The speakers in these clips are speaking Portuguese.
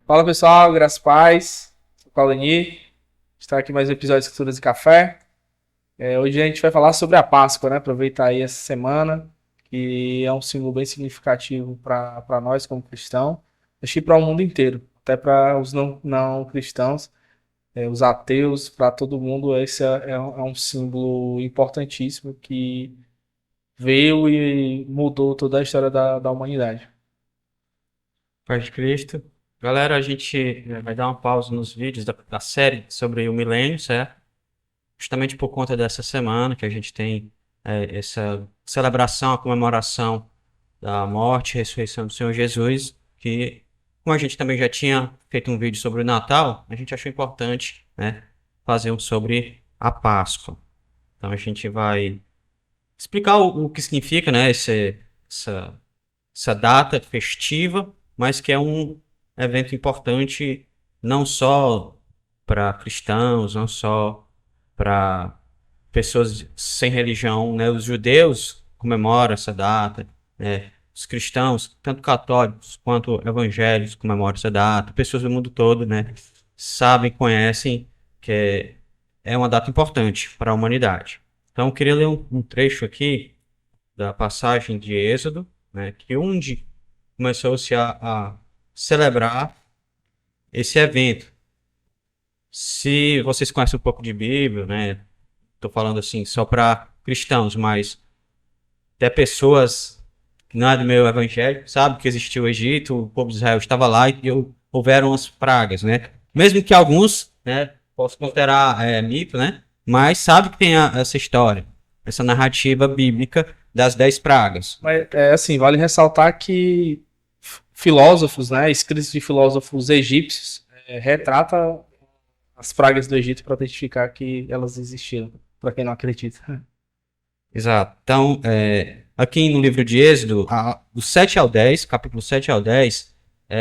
Fala pessoal, graças a paz, sou o Claudemir, está aqui mais um episódio de Escrituras e Café. Hoje a gente vai falar sobre a Páscoa, né? Aproveitar aí essa semana, que é um símbolo bem significativo para nós como cristãos, acho que para o mundo inteiro, até para os não cristãos, os ateus, para todo mundo, esse é um símbolo importantíssimo que veio e mudou toda a história da humanidade. Paz de Cristo. Galera, a gente vai dar uma pausa nos vídeos da série sobre o milênio, certo? Justamente por conta dessa semana que a gente tem essa celebração, a comemoração da morte e ressurreição do Senhor Jesus, que, como a gente também já tinha feito um vídeo sobre o Natal, a gente achou importante, né, fazer um sobre a Páscoa. Então a gente vai explicar o que significa, né, essa, essa data festiva, mas que é um evento importante não só para cristãos, não só para pessoas sem religião, né? Os judeus comemoram essa data, né? Os cristãos, tanto católicos quanto evangélicos, comemoram essa data. Pessoas do mundo todo, né? Sabem, conhecem que é uma data importante para a humanidade. Então, eu queria ler um trecho aqui da passagem de Êxodo, né, que onde começou-se a celebrar esse evento. Se vocês conhecem um pouco de Bíblia, né, estou falando assim só para cristãos, mas até pessoas que não é do meio evangélico, sabe que existiu o Egito, o povo de Israel estava lá e houveram as pragas, né? Mesmo que alguns, né, possam considerar mito, né, mas sabe que tem essa história, essa narrativa bíblica das 10 pragas. Mas é assim, vale ressaltar que filósofos, né, escritos de filósofos egípcios, retrata as pragas do Egito para testificar que elas existiram, para quem não acredita. Exato. Então, aqui no livro de Êxodo, do 7 ao 10, capítulo 7 ao 10,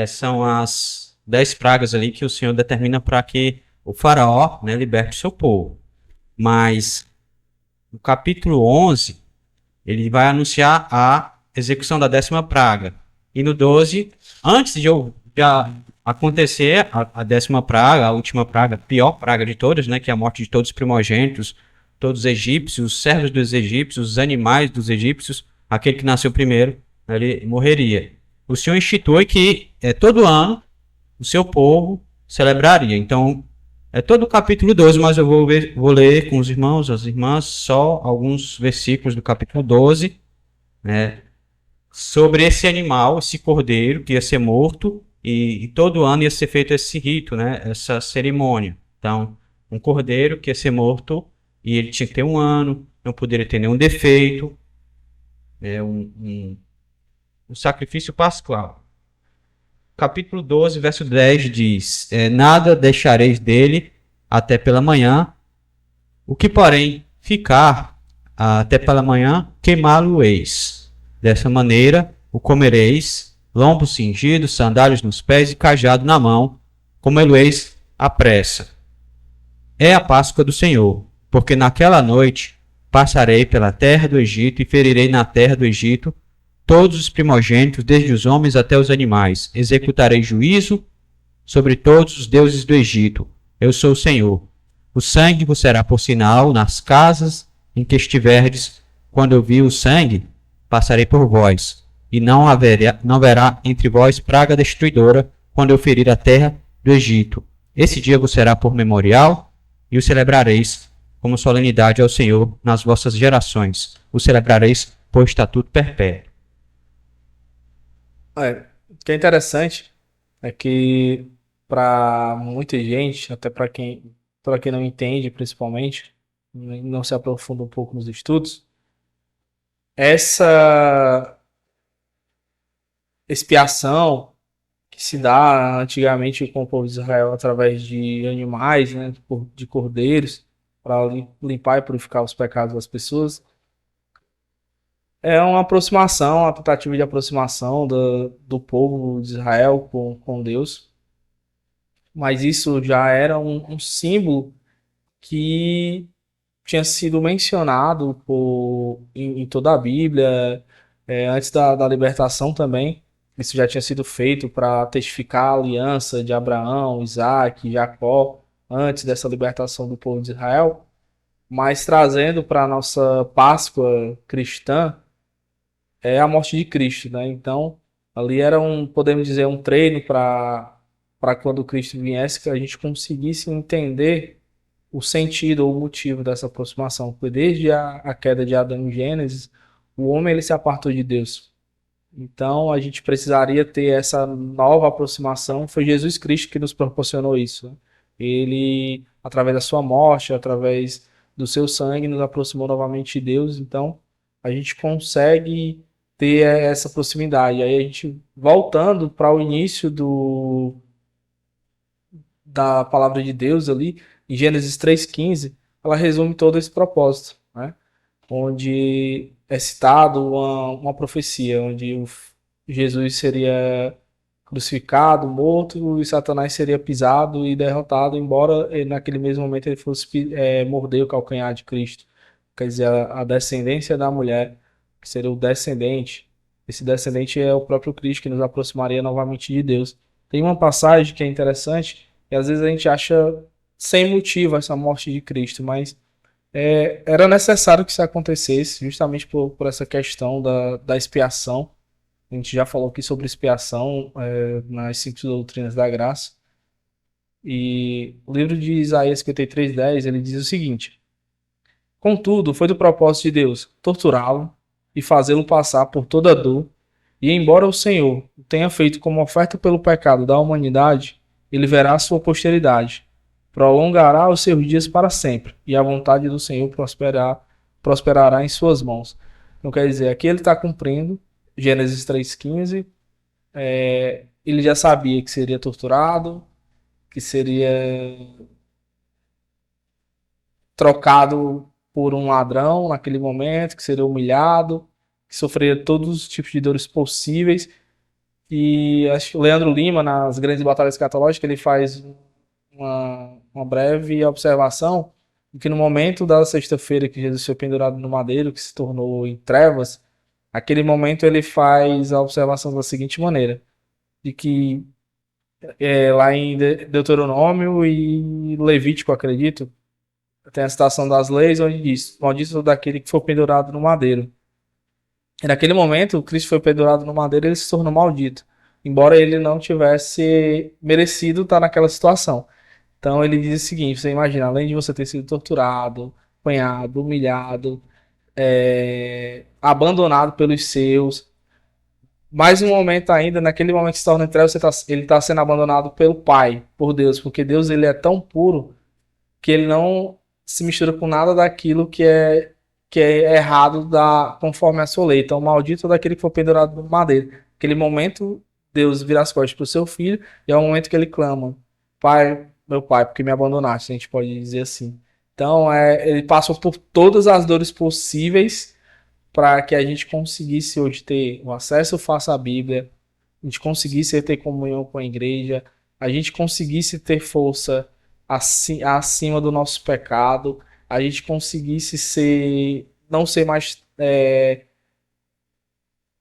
são as 10 pragas ali que o Senhor determina para que o faraó, né, liberte o seu povo. Mas no capítulo 11, ele vai anunciar a execução da 10ª praga. E no 12, antes de acontecer a 10ª praga, a última praga, a pior praga de todas, né, que é a morte de todos os primogênitos, todos os egípcios, os servos dos egípcios, os animais dos egípcios, aquele que nasceu primeiro, ele morreria. O Senhor institui que todo ano o seu povo celebraria. Então, é todo o capítulo 12, mas eu vou ler com os irmãos, as irmãs, só alguns versículos do capítulo 12, né, sobre esse animal, esse cordeiro que ia ser morto, e todo ano ia ser feito esse rito, né, essa cerimônia. Então, um cordeiro que ia ser morto, e ele tinha que ter um ano, não poderia ter nenhum defeito, um sacrifício pascual. Capítulo 12, verso 10 diz: nada deixareis dele até pela manhã, o que porém ficar até pela manhã, queimá-lo-eis. Dessa maneira o comereis, lombo cingido, sandálios nos pés e cajado na mão, comê-lo-eis à pressa. É a Páscoa do Senhor, porque naquela noite passarei pela terra do Egito e ferirei na terra do Egito todos os primogênitos, desde os homens até os animais. Executarei juízo sobre todos os deuses do Egito. Eu sou o Senhor. O sangue vos será por sinal nas casas em que estiverdes. Quando eu vi o sangue, passarei por vós, e não haverá entre vós praga destruidora quando eu ferir a terra do Egito. Esse dia vos será por memorial, e o celebrareis como solenidade ao Senhor nas vossas gerações. O celebrareis por estatuto perpétuo. O que é interessante é que para muita gente, até para quem não entende, principalmente, não se aprofunda um pouco nos estudos, essa expiação que se dá antigamente com o povo de Israel através de animais, né, de cordeiros, para limpar e purificar os pecados das pessoas, é uma aproximação, uma tentativa de aproximação do povo de Israel com Deus. Mas isso já era um símbolo que tinha sido mencionado em toda a Bíblia, antes da libertação também. isso já tinha sido feito para testificar a aliança de Abraão, Isaac, Jacó, antes dessa libertação do povo de Israel, mas trazendo para a nossa Páscoa cristã é a morte de Cristo, né? Então, ali era podemos dizer, um treino para quando Cristo viesse, que a gente conseguisse entender o sentido ou o motivo dessa aproximação. Porque desde a queda de Adão em Gênesis, o homem ele se apartou de Deus. Então, a gente precisaria ter essa nova aproximação. Foi Jesus Cristo que nos proporcionou isso, né? Ele, através da sua morte, através do seu sangue, nos aproximou novamente de Deus. Então, a gente consegue ter essa proximidade. Aí a gente, voltando para o início da palavra de Deus ali, em Gênesis 3,15, ela resume todo esse propósito, né? Onde é citado uma profecia, onde Jesus seria crucificado, morto, e Satanás seria pisado e derrotado, embora naquele mesmo momento ele fosse morder o calcanhar de Cristo. Quer dizer, a descendência da mulher, que seria o descendente, esse descendente é o próprio Cristo que nos aproximaria novamente de Deus. Tem uma passagem que é interessante, e às vezes a gente acha sem motivo essa morte de Cristo, mas era necessário que isso acontecesse, justamente por essa questão da expiação. A gente já falou aqui sobre expiação nas 5 doutrinas da graça. E o livro de Isaías 53:10, ele diz o seguinte: Contudo, foi do propósito de Deus torturá-lo e fazê-lo passar por toda dor, e embora o Senhor o tenha feito como oferta pelo pecado da humanidade, ele verá a sua posteridade, prolongará os seus dias para sempre, e a vontade do Senhor prosperará em suas mãos. Então quer dizer, aqui ele está cumprindo, Gênesis 3,15, ele já sabia que seria torturado, que seria trocado por um ladrão naquele momento, que seria humilhado, que sofreria todos os tipos de dores possíveis. E acho que o Leandro Lima, nas Grandes Batalhas Escatológicas, ele faz uma breve observação de que no momento da sexta-feira que Jesus foi pendurado no madeiro, que se tornou em trevas, aquele momento ele faz a observação da seguinte maneira, de que lá em Deuteronômio e Levítico, acredito, tem a citação das leis onde diz: maldito daquele que for pendurado no madeiro. E naquele momento, o Cristo foi pendurado no madeiro e ele se tornou maldito, embora ele não tivesse merecido estar naquela situação. Então ele diz o seguinte: você imagina, além de você ter sido torturado, apanhado, humilhado, abandonado pelos seus, mais um momento ainda, naquele momento que se torna em trevas, ele está sendo abandonado pelo Pai, por Deus, porque Deus ele é tão puro que ele não se mistura com nada daquilo que é errado conforme a sua lei. Então, maldito daquele que for pendurado no madeiro. Naquele momento, Deus vira as costas para o seu filho, e é o momento que ele clama: Pai, meu pai, porque me abandonaste? A gente pode dizer assim. Então, ele passou por todas as dores possíveis para que a gente conseguisse hoje ter o acesso fácil à Bíblia, a gente conseguisse ter comunhão com a igreja, a gente conseguisse ter força acima do nosso pecado, a gente conseguisse não ser mais,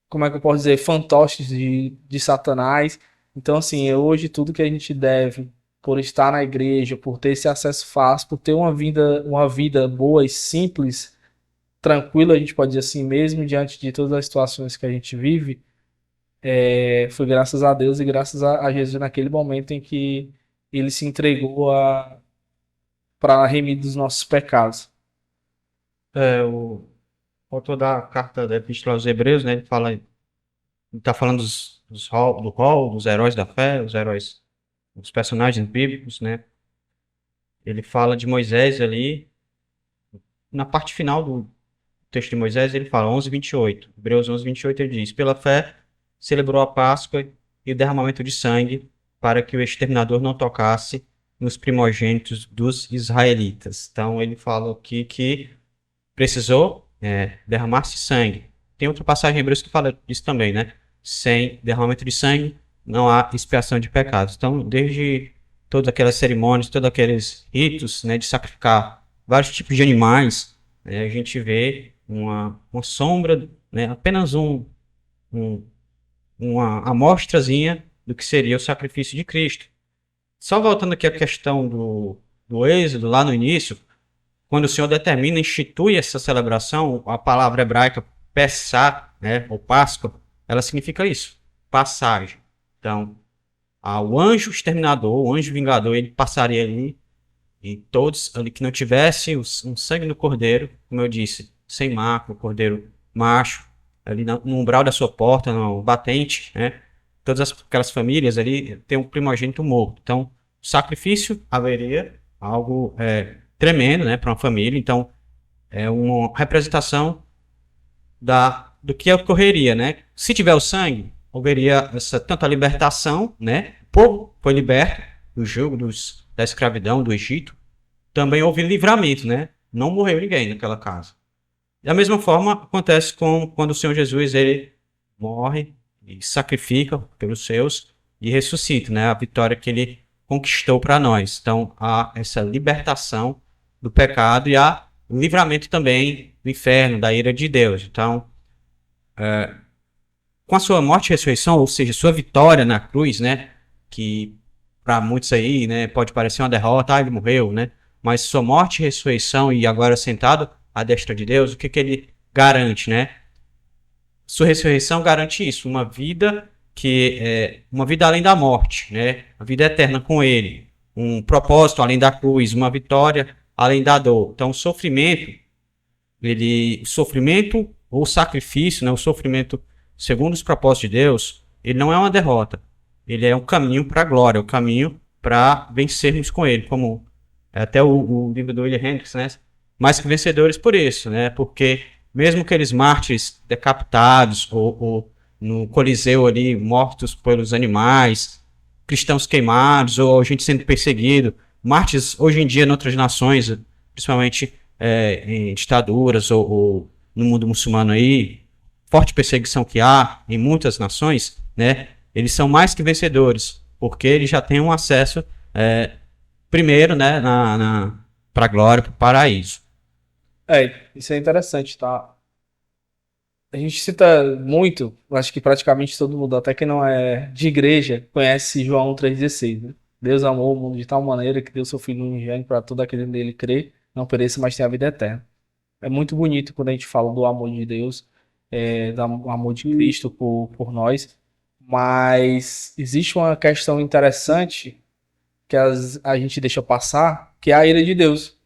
como é que eu posso dizer, fantoches de Satanás. Então, assim, hoje tudo que a gente deve, por estar na igreja, por ter esse acesso fácil, por ter uma vida boa e simples, tranquila, a gente pode dizer assim, mesmo diante de todas as situações que a gente vive, foi graças a Deus e graças a Jesus naquele momento em que ele se entregou para remir dos nossos pecados. O autor da carta da Epístola aos Hebreus, né, ele está falando do rol, dos heróis da fé, os heróis, os personagens bíblicos, né? Ele fala de Moisés ali, na parte final do texto de Moisés, ele fala 11:28, Hebreus 11:28, ele diz: pela fé celebrou a Páscoa e o derramamento de sangue, para que o exterminador não tocasse nos primogênitos dos israelitas. Então ele fala aqui que precisou derramar-se sangue. Tem outra passagem em Hebreus que fala disso também, né? Sem derramamento de sangue não há expiação de pecados. Então, desde todas aquelas cerimônias, todos aqueles ritos, né, de sacrificar vários tipos de animais, né, a gente vê uma sombra, né, apenas uma amostrazinha do que seria o sacrifício de Cristo. Só voltando aqui à questão do Êxodo, lá no início, quando o Senhor determina, institui essa celebração, a palavra hebraica Pessah, né, ou Páscoa, ela significa isso, passagem. Então, o anjo exterminador, o anjo vingador, ele passaria ali, e todos ali que não tivesse um sangue no cordeiro, como eu disse, sem marca, o cordeiro macho, ali no umbral da sua porta, no batente, né? Todas aquelas famílias ali tem um primogênito morto. Então, o sacrifício haveria algo tremendo, né, para uma família. Então, é uma representação do que ocorreria, né? Se tiver o sangue, haveria tanta libertação, né? O povo foi liberto do jugo da escravidão do Egito. Também houve livramento, né? Não morreu ninguém naquela casa. Da mesma forma, acontece quando o Senhor Jesus ele morre e sacrifica pelos seus e ressuscita, né? A vitória que ele conquistou para nós. Então, há essa libertação do pecado e há o livramento também do inferno, da ira de Deus. Então, com a sua morte e ressurreição, ou seja, sua vitória na cruz, né? Que para muitos aí, né, pode parecer uma derrota, ele morreu, né? Mas sua morte e ressurreição e agora sentado à destra de Deus, o que ele garante, né? Sua ressurreição garante isso, uma vida uma vida além da morte, né? A vida eterna com ele, um propósito além da cruz, uma vitória além da dor. Então, o sofrimento ou sacrifício, né? O sofrimento segundo os propósitos de Deus, ele não é uma derrota. Ele é um caminho para a glória, um caminho para vencermos com ele, como até o livro do William Hendricks, né? Mais que vencedores por isso, né? Porque mesmo aqueles mártires decapitados ou no Coliseu ali, mortos pelos animais, cristãos queimados ou gente sendo perseguido, mártires hoje em dia em outras nações, principalmente em ditaduras ou no mundo muçulmano aí, forte perseguição que há em muitas nações, né? Eles são mais que vencedores, porque eles já têm um acesso primeiro, né, para a glória, para o paraíso. Isso é interessante, tá? A gente cita muito, acho que praticamente todo mundo, até quem não é de igreja, conhece João 3,16, né? Deus amou o mundo de tal maneira que deu seu Filho unigênito para todo aquele nele crer, não pereça, mas tenha a vida eterna. É muito bonito quando a gente fala do amor de Deus, do amor de Cristo por nós, mas existe uma questão interessante que a gente deixa passar, que é a ira de Deus.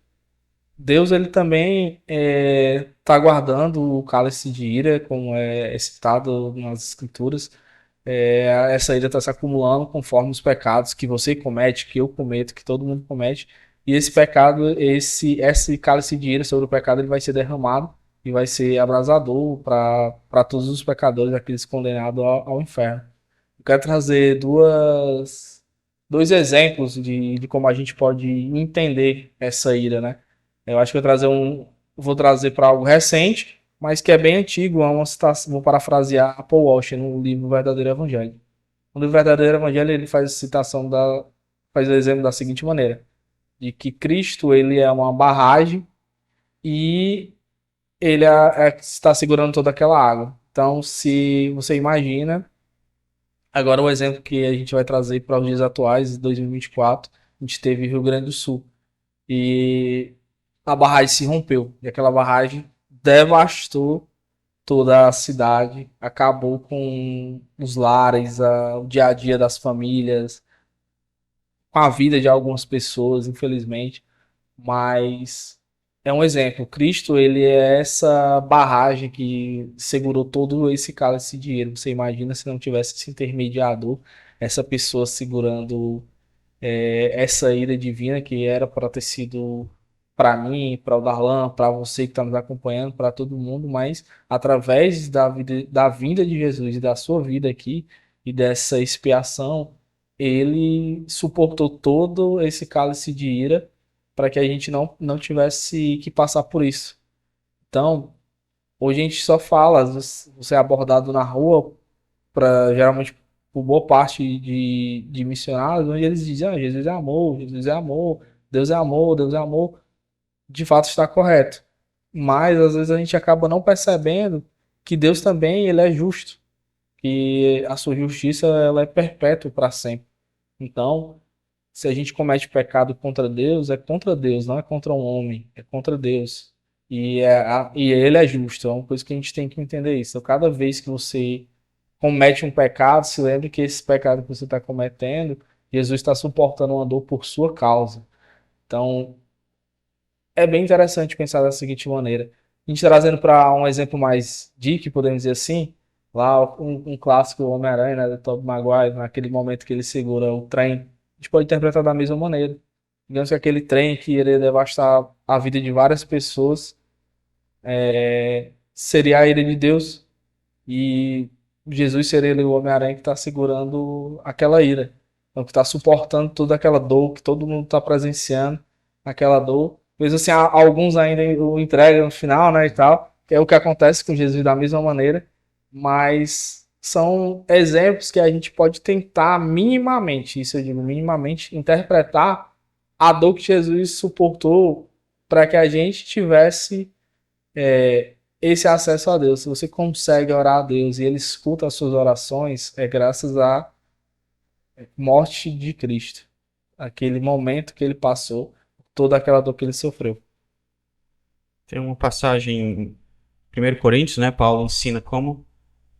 Deus ele também está guardando o cálice de ira, como é citado nas escrituras. Essa ira está se acumulando conforme os pecados que você comete, que eu cometo, que todo mundo comete. E esse pecado, esse cálice de ira sobre o pecado, ele vai ser derramado e vai ser abrasador para todos os pecadores, aqueles condenados ao inferno. Eu quero trazer dois exemplos de como a gente pode entender essa ira, né? Eu acho que vou trazer para algo recente, mas que é bem antigo, é uma citação, vou parafrasear a Paul Walsh no livro Verdadeiro Evangelho. No livro Verdadeiro Evangelho ele faz faz o exemplo da seguinte maneira, de que Cristo ele é uma barragem e ele está segurando toda aquela água. Então, se você imagina, agora o exemplo que a gente vai trazer para os dias atuais, 2024, a gente teve Rio Grande do Sul. E a barragem se rompeu. E aquela barragem devastou toda a cidade, acabou com os lares, o dia a dia das famílias, com a vida de algumas pessoas, infelizmente. Mas é um exemplo. Cristo, ele é essa barragem que segurou todo esse cálice de dinheiro. Você imagina se não tivesse esse intermediador, essa pessoa segurando essa ira divina que era para ter sido para mim, para o Darlan, para você que está nos acompanhando, para todo mundo, mas através da vinda de Jesus e da sua vida aqui e dessa expiação, ele suportou todo esse cálice de ira para que a gente não tivesse que passar por isso. Então, hoje a gente só fala, você é abordado na rua, geralmente por boa parte de missionários, onde eles dizem, Jesus é amor, Jesus é amor, Deus é amor, Deus é amor. De fato está correto. Mas às vezes a gente acaba não percebendo que Deus também ele é justo. que a sua justiça ela é perpétua para sempre. Então, se a gente comete pecado contra Deus, é contra Deus, não é contra um homem, é contra Deus. E ele é justo, é uma coisa que a gente tem que entender isso. Então, cada vez que você comete um pecado, se lembre que esse pecado que você está cometendo, Jesus está suportando uma dor por sua causa. Então, é bem interessante pensar da seguinte maneira. A gente trazendo para um exemplo mais geek, podemos dizer assim, lá um clássico Homem-Aranha, né, do Tobey Maguire, naquele momento que ele segura o trem, a gente pode interpretar da mesma maneira. Digamos que aquele trem que iria devastar a vida de várias pessoas seria a ira de Deus e Jesus seria ele, o Homem-Aranha que está segurando aquela ira. Então, que está suportando toda aquela dor, que todo mundo está presenciando aquela dor. Mesmo assim, alguns ainda o entregam no final, né, e tal, que é o que acontece com Jesus da mesma maneira, mas são exemplos que a gente pode tentar minimamente, isso eu digo, minimamente, interpretar a dor que Jesus suportou para que a gente tivesse esse acesso a Deus. Se você consegue orar a Deus e Ele escuta as suas orações, é graças à morte de Cristo. Aquele momento que Ele passou, toda aquela dor que Ele sofreu. Tem uma passagem em 1 Coríntios, né? Paulo ensina como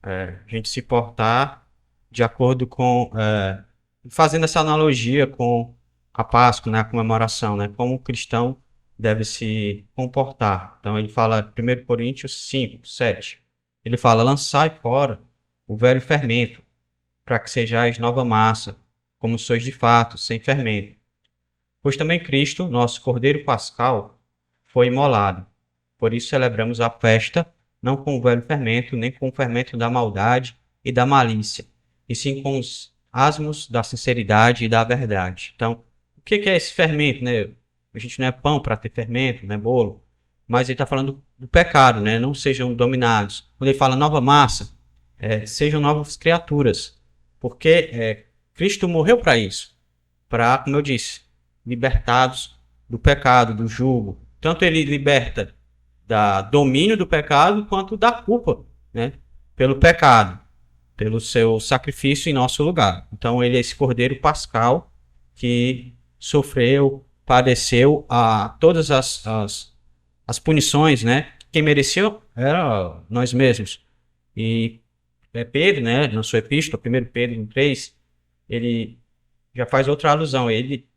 a gente se portar de acordo com, fazendo essa analogia com a Páscoa, né? A comemoração, né? Como o cristão deve se comportar. Então ele fala, 1 Coríntios 5, 7, ele fala, lançai fora o velho fermento, para que sejais nova massa, como sois de fato, sem fermento. Pois também Cristo, nosso Cordeiro Pascal, foi imolado. Por isso celebramos a festa, não com o velho fermento, nem com o fermento da maldade e da malícia, e sim com os asmos da sinceridade e da verdade. Então, o que é esse fermento, né? A gente não é pão para ter fermento, não é bolo, mas ele está falando do pecado, né? Não sejam dominados. Quando ele fala nova massa, sejam novas criaturas, porque Cristo morreu para isso, para, como eu disse, libertados do pecado, do jugo. Tanto ele liberta da domínio do pecado quanto da culpa, né? Pelo pecado, pelo seu sacrifício em nosso lugar. Então ele é esse Cordeiro Pascal que sofreu, padeceu todas as punições, né? Quem mereceu era nós mesmos. E Pedro, né, na sua epístola, 1 Pedro 3, ele já faz outra alusão. Ele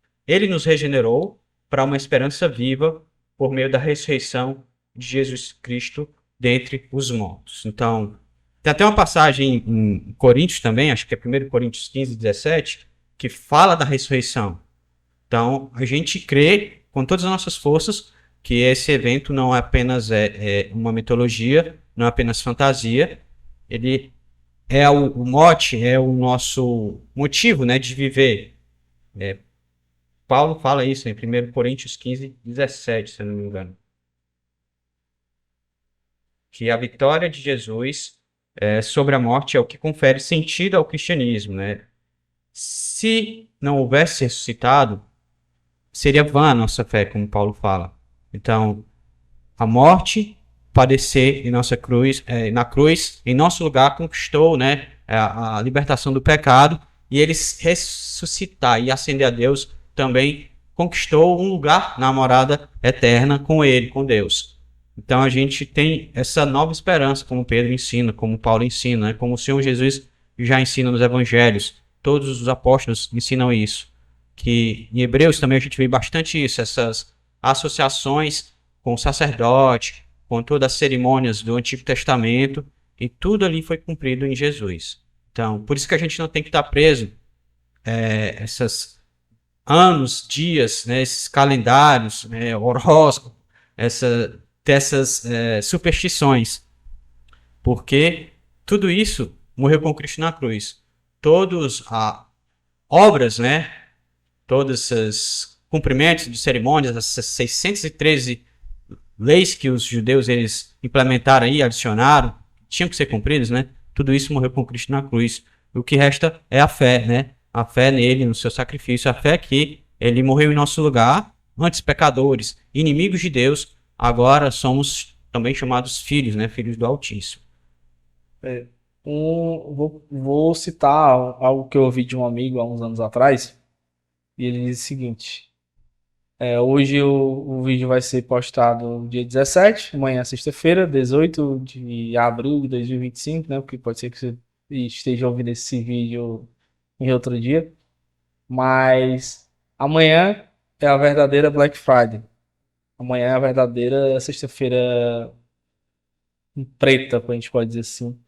nos regenerou para uma esperança viva por meio da ressurreição de Jesus Cristo dentre os mortos. Então, tem até uma passagem em Coríntios também, acho que é 1 Coríntios 15, 17, que fala da ressurreição. Então, a gente crê com todas as nossas forças que esse evento não é apenas uma mitologia, não é apenas fantasia, ele é o mote, é o nosso motivo, né, de viver. Paulo fala isso em 1 Coríntios 15, 17, se eu não me engano. Que a vitória de Jesus sobre a morte é o que confere sentido ao cristianismo, né? Se não houvesse ressuscitado, seria vã a nossa fé, como Paulo fala. Então, a morte, padecer em nossa cruz, na cruz, em nosso lugar, conquistou, né, a libertação do pecado, e ele ressuscitar e ascender a Deus também conquistou um lugar na morada eterna com ele, com Deus. Então a gente tem essa nova esperança, como Pedro ensina, como Paulo ensina, né? Como o Senhor Jesus já ensina nos evangelhos. Todos os apóstolos ensinam isso. Que em Hebreus também a gente vê bastante isso, essas associações com o sacerdote, com todas as cerimônias do Antigo Testamento, e tudo ali foi cumprido em Jesus. Então, por isso que a gente não tem que estar preso esses anos, dias, né, esses calendários, horóscopo, dessas superstições, porque tudo isso morreu com Cristo na cruz. Todas as obras, né, todos esses cumprimentos de cerimônias, essas 613 leis que os judeus eles implementaram aí, adicionaram, tinham que ser cumpridas, né? Tudo isso morreu com Cristo na cruz. O que resta é a fé, né? A fé nele, no seu sacrifício, a fé que ele morreu em nosso lugar, antes pecadores, inimigos de Deus, agora somos também chamados filhos, né? Filhos do Altíssimo. Vou citar algo que eu ouvi de um amigo há uns anos atrás, e ele diz o seguinte: hoje o vídeo vai ser postado no dia 17, amanhã, sexta-feira, 18 de abril de 2025, né? Porque pode ser que você esteja ouvindo esse vídeo em outro dia, mas amanhã é a verdadeira Black Friday. Amanhã é a verdadeira sexta-feira preta, a gente pode dizer assim,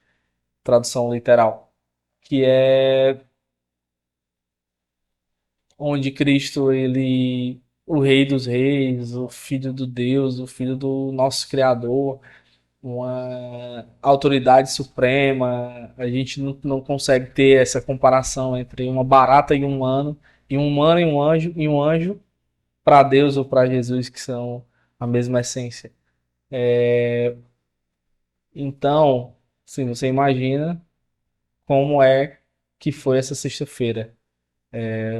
tradução literal, que é onde Cristo, ele, o Rei dos Reis, o Filho do Deus, o Filho do nosso Criador, uma autoridade suprema. A gente não consegue ter essa comparação entre uma barata e um humano, e um humano e um anjo para Deus ou para Jesus, que são a mesma essência. Então, assim, você imagina como é que foi essa sexta-feira.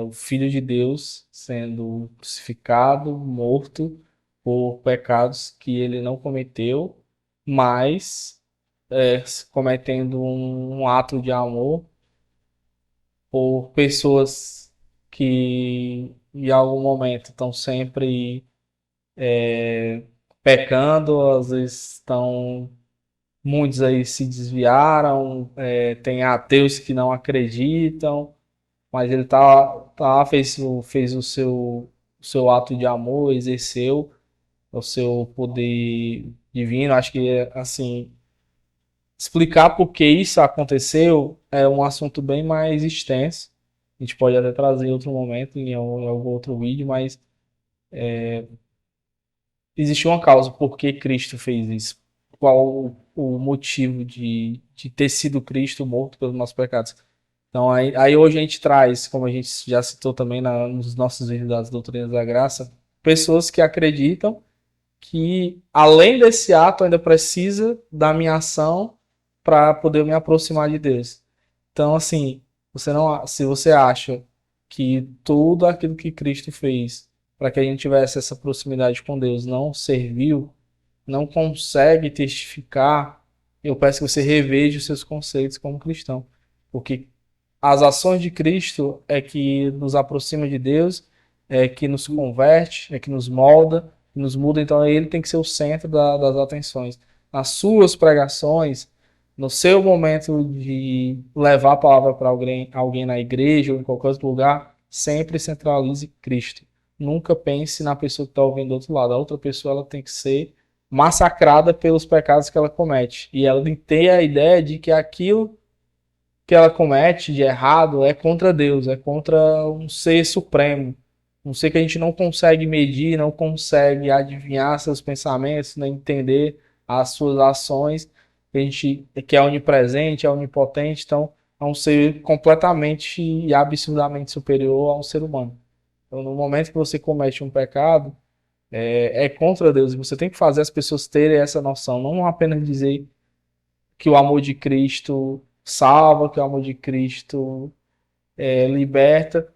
O Filho de Deus sendo crucificado, morto por pecados que ele não cometeu, mas cometendo um ato de amor por pessoas que em algum momento estão sempre pecando, às vezes estão. Muitos aí se desviaram, tem ateus que não acreditam, mas ele fez o seu ato de amor, exerceu o seu poder divino. Acho que, assim, explicar por que isso aconteceu é um assunto bem mais extenso. A gente pode até trazer em outro momento, em algum outro vídeo, mas existe uma causa por que Cristo fez isso. Qual o motivo de ter sido Cristo morto pelos nossos pecados. Então, aí hoje a gente traz, como a gente já citou também nos nossos vídeos das Doutrinas da Graça, pessoas que acreditam que, além desse ato, ainda precisa da minha ação para poder me aproximar de Deus. Então, assim, se você acha que tudo aquilo que Cristo fez para que a gente tivesse essa proximidade com Deus não serviu, não consegue testificar, eu peço que você reveja os seus conceitos como cristão. Porque as ações de Cristo é que nos aproxima de Deus, é que nos converte, é que nos molda, nos muda. Então ele tem que ser o centro das atenções. Nas suas pregações, no seu momento de levar a palavra para alguém na igreja ou em qualquer outro lugar, sempre centralize Cristo. Nunca pense na pessoa que está ouvindo do outro lado. A outra pessoa ela tem que ser massacrada pelos pecados que ela comete. E ela tem que ter a ideia de que aquilo que ela comete de errado é contra Deus, é contra um ser supremo, um ser que a gente não consegue medir, não consegue adivinhar seus pensamentos, nem entender as suas ações, que é onipresente, é onipotente, então é um ser completamente e absurdamente superior a um ser humano. Então, no momento que você comete um pecado, é contra Deus, e você tem que fazer as pessoas terem essa noção, não apenas dizer que o amor de Cristo salva, que o amor de Cristo liberta.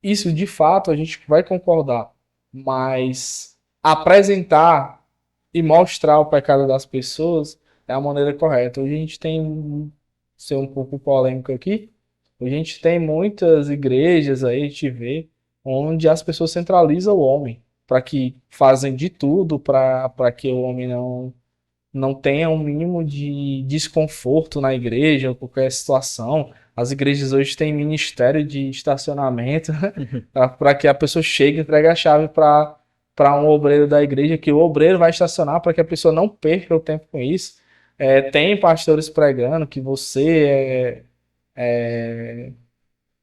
Isso de fato a gente vai concordar, mas apresentar e mostrar o pecado das pessoas é a maneira correta. Hoje a gente tem, ser um pouco polêmico aqui, a gente tem muitas igrejas aí, a gente vê, onde as pessoas centralizam o homem, para que fazem de tudo para que o homem não tenha um mínimo de desconforto na igreja, ou qualquer situação. As igrejas hoje têm ministério de estacionamento para que a pessoa chegue e entregue a chave para um obreiro da igreja, que o obreiro vai estacionar para que a pessoa não perca o tempo com isso. Tem pastores pregando que você é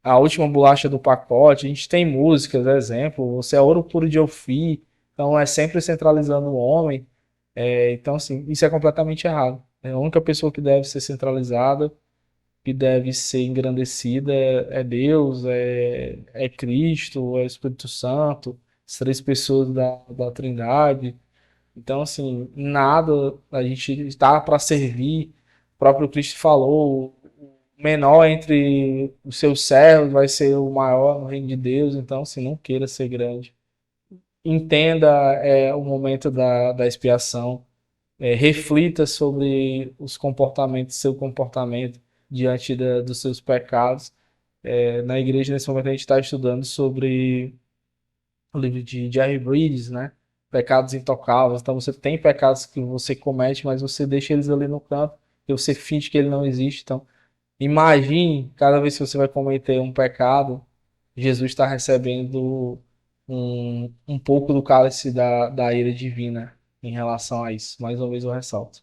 a última bolacha do pacote. A gente tem músicas, exemplo, você é ouro puro de Ofir, então é sempre centralizando o homem. Então, assim, isso é completamente errado. A única pessoa que deve ser centralizada, que deve ser engrandecida é Deus, é Cristo, é o Espírito Santo, as três pessoas da Trindade. Então, assim, nada, a gente está para servir. O próprio Cristo falou, o menor entre os seus servos vai ser o maior no reino de Deus. Então, assim, não queira ser grande. Entenda o momento da expiação. reflita sobre os comportamentos, seu comportamento diante dos seus pecados. Na igreja, nesse momento, a gente está estudando sobre o livro de Jerry Bridges, né? Pecados intocáveis. Então, você tem pecados que você comete, mas você deixa eles ali no canto e você finge que ele não existe. Então, imagine, cada vez que você vai cometer um pecado, Jesus está recebendo um pouco do cálice da ira divina em relação a isso. Mais uma vez eu ressalto.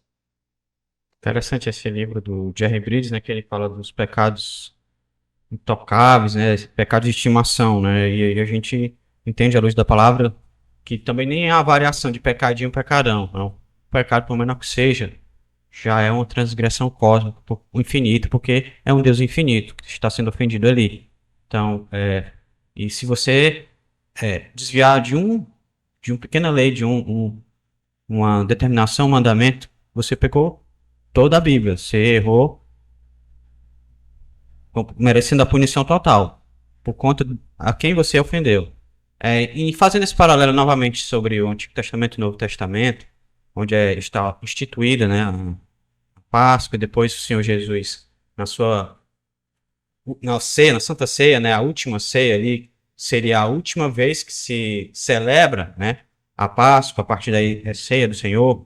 Interessante esse livro do Jerry Bridges, né, que ele fala dos pecados intocáveis, né, pecados de estimação, né, e a gente entende à luz da palavra que também nem é a variação de pecadinho e pecadão, não. O pecado, por menor que seja, já é uma transgressão cósmica, o infinito, porque é um Deus infinito que está sendo ofendido ali. Então, e se você desviar de uma pequena lei, de uma determinação, um mandamento, você pecou toda a Bíblia, você errou, merecendo a punição total, por conta a quem você ofendeu. E fazendo esse paralelo novamente sobre o Antigo Testamento e o Novo Testamento, onde está instituída, né, a Páscoa, e depois o Senhor Jesus, na ceia, na Santa Ceia, né, a última ceia ali, seria a última vez que se celebra, né, a Páscoa, a partir daí é ceia do Senhor.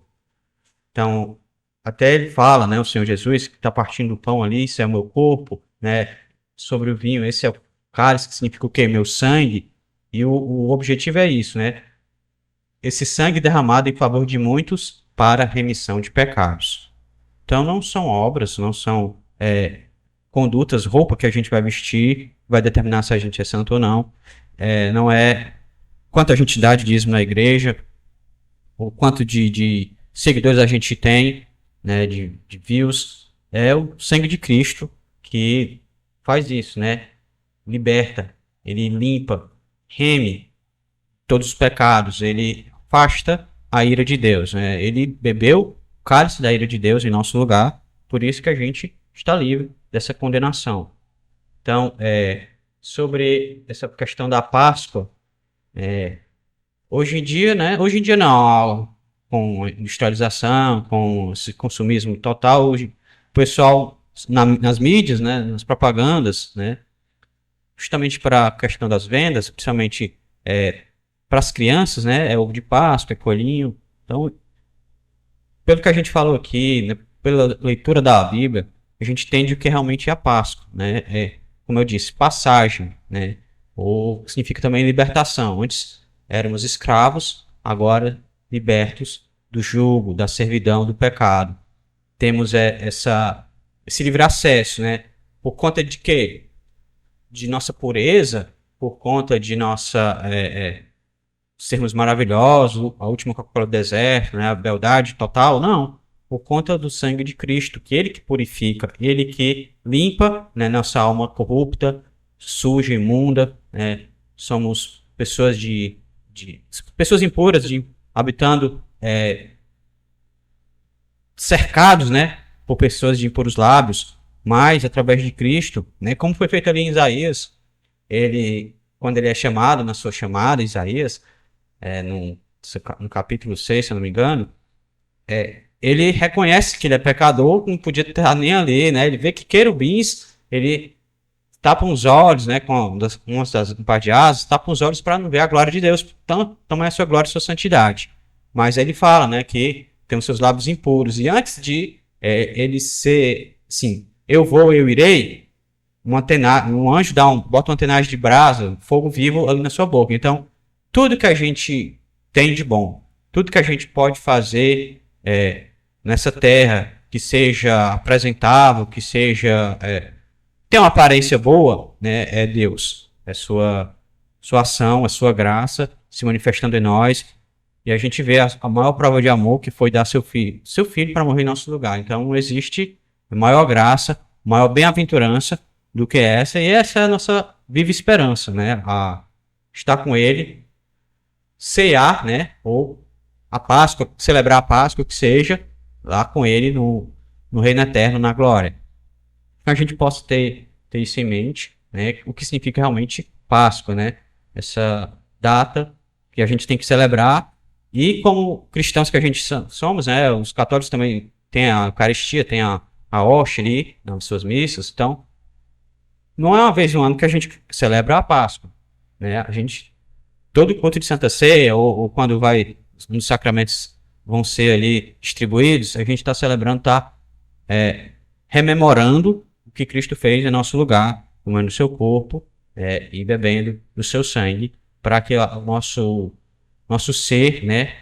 Então, até ele fala, né, o Senhor Jesus, que está partindo o pão ali, isso é o meu corpo, né, sobre o vinho, esse é o cálice, que significa o quê? Meu sangue. E o objetivo é isso, né? Esse sangue derramado em favor de muitos para a remissão de pecados. Então, não são obras, não são condutas, roupa que a gente vai vestir, vai determinar se a gente é santo ou não. Não é quanto a gente dá de dízimo na igreja, ou quanto de seguidores a gente tem, né, de views. É o sangue de Cristo que faz isso, né? Liberta, ele limpa, reme todos os pecados, ele afasta a ira de Deus, né? Ele bebeu o cálice da ira de Deus em nosso lugar, por isso que a gente está livre dessa condenação. Então, sobre essa questão da Páscoa, hoje em dia, né? Hoje em dia não, com a industrialização, com esse consumismo total, hoje o pessoal nas mídias, né, nas propagandas, né, justamente para a questão das vendas, principalmente para as crianças, né, é ovo de Páscoa, é coelhinho. Então, pelo que a gente falou aqui, né, pela leitura da Bíblia, a gente entende o que realmente é a Páscoa, né? Como eu disse, passagem, né? Ou significa também libertação. Antes éramos escravos, agora libertos do jugo, da servidão, do pecado. Temos esse livre acesso, né? Por conta de quê? De nossa pureza, por conta de nossa sermos maravilhosos, a última Coca-Cola do deserto, né? A beldade total, não. Por conta do sangue de Cristo, que ele que purifica, ele que limpa, né, nossa alma corrupta, suja, imunda, né? Somos pessoas pessoas impuras, habitando cercados, né, por pessoas de impuros lábios, mas através de Cristo, né, como foi feito ali em Isaías, quando ele é chamado, na sua chamada, Isaías, no capítulo 6, se eu não me engano, ele reconhece que ele é pecador, não podia estar nem ali, né? Ele vê que querubins, ele tapa os olhos, né? Com umas das par de asas, tapa os olhos para não ver a glória de Deus. Então, é a sua glória e a sua santidade. Mas ele fala, né? Que tem os seus lábios impuros. E antes de ele ser, assim, eu irei, um anjo bota uma tenagem de brasa, fogo vivo ali na sua boca. Então, tudo que a gente tem de bom, tudo que a gente pode fazer nessa terra que seja apresentável, que seja tem uma aparência boa, né, é Deus, é sua ação, a sua graça se manifestando em nós, e a gente vê a maior prova de amor que foi dar seu filho para morrer em nosso lugar. Então não existe maior graça, maior bem-aventurança do que essa, e essa é a nossa viva esperança, né, a estar com ele, cear, né, ou a Páscoa, celebrar a Páscoa, que seja lá com ele no reino eterno, na glória. Que a gente possa ter isso em mente, né? O que significa realmente Páscoa, né? Essa data que a gente tem que celebrar E como cristãos que a gente somos, né, os católicos também têm a Eucaristia, tem a hóstia ali nas suas missas. Então, não é uma vez no ano que a gente celebra a Páscoa, né? A gente, todo encontro de Santa Ceia, ou quando vai, os sacramentos vão ser ali distribuídos, a gente está celebrando, está rememorando o que Cristo fez em nosso lugar, comendo o seu corpo e bebendo do seu sangue, para que o nosso ser, né,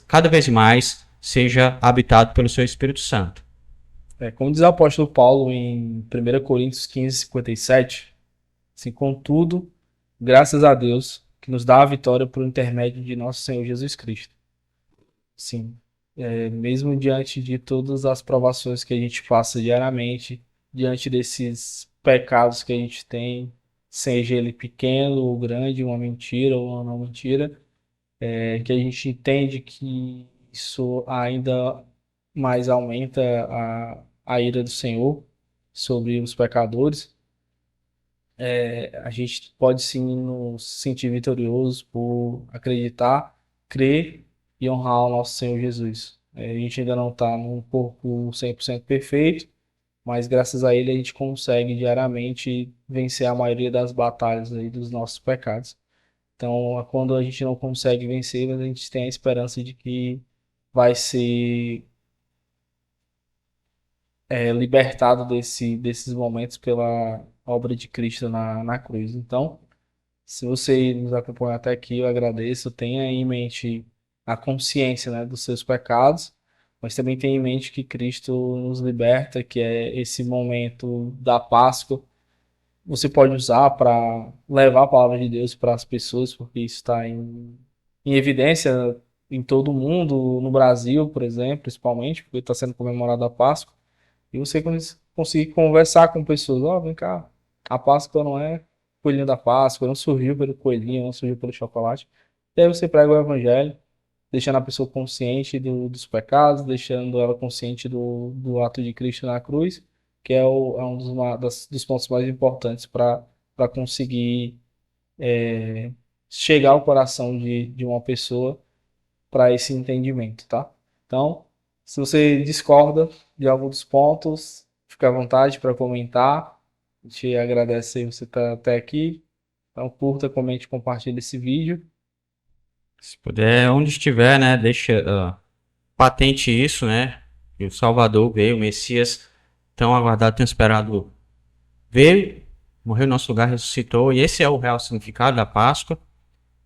cada vez mais seja habitado pelo seu Espírito Santo. Como diz o apóstolo Paulo em 1 Coríntios 15:57, assim, contudo, graças a Deus, que nos dá a vitória por intermédio de nosso Senhor Jesus Cristo. Sim, mesmo diante de todas as provações que a gente passa diariamente, diante desses pecados que a gente tem, seja ele pequeno ou grande, uma mentira ou uma não mentira, que a gente entende que isso ainda mais aumenta a ira do Senhor sobre os pecadores. A gente pode sim nos sentir vitoriosos por acreditar, crer e honrar o nosso Senhor Jesus. A gente ainda não está num corpo 100% perfeito, mas graças a Ele a gente consegue diariamente vencer a maioria das batalhas aí dos nossos pecados. Então, quando a gente não consegue vencer, mas a gente tem a esperança de que vai ser libertado desses momentos pela obra de Cristo na cruz. Então, se você nos acompanhou até aqui, eu agradeço. Tenha em mente a consciência, né, dos seus pecados, mas também tenha em mente que Cristo nos liberta, que é esse momento da Páscoa. Você pode usar para levar a palavra de Deus para as pessoas, porque isso está em evidência em todo o mundo, no Brasil, por exemplo, principalmente, porque está sendo comemorada a Páscoa. E você conseguir conversar com pessoas, vem cá, a Páscoa não é coelhinho da Páscoa, não surgiu pelo coelhinho, não surgiu pelo chocolate. E aí você prega o evangelho, deixando a pessoa consciente dos pecados, deixando ela consciente do ato de Cristo na cruz, que é um dos pontos mais importantes para conseguir chegar ao coração de uma pessoa para esse entendimento, tá? Então, se você discorda de algum dos pontos, fica à vontade para comentar. A gente agradece aí você estar até aqui. Então, curta, comente, compartilhe esse vídeo. Se puder, onde estiver, né, deixa patente isso, né? Que o Salvador veio, o Messias tão aguardado, tão esperado veio, morreu no nosso lugar, ressuscitou, e esse é o real significado da Páscoa.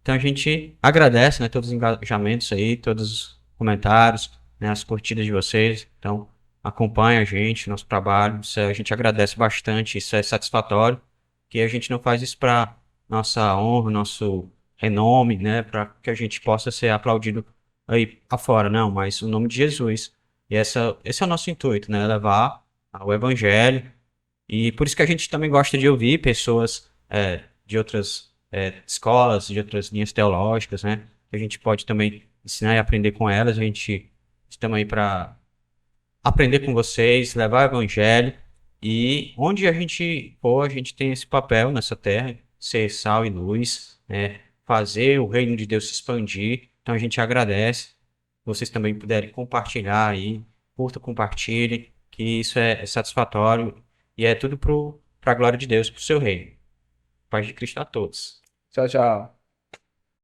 Então a gente agradece, né, todos os engajamentos aí, todos os comentários, né, as curtidas de vocês. Então acompanha a gente, nosso trabalho, a gente agradece bastante, isso é satisfatório, que a gente não faz isso para nossa honra, nosso renome, né, para que a gente possa ser aplaudido aí afora, não, mas o nome de Jesus. E esse é o nosso intuito, né, levar o evangelho. E por isso que a gente também gosta de ouvir pessoas de outras escolas, de outras linhas teológicas, né? Que a gente pode também ensinar e aprender com elas. A gente estamos aí para aprender com vocês, levar o evangelho. E onde a gente for, a gente tem esse papel nessa terra, ser sal e luz, né? Fazer o reino de Deus se expandir. Então a gente agradece. Vocês também puderem compartilhar aí, curta, compartilhe, que isso é satisfatório e é tudo para a glória de Deus, para o seu reino. Paz de Cristo a todos. Tchau, tchau.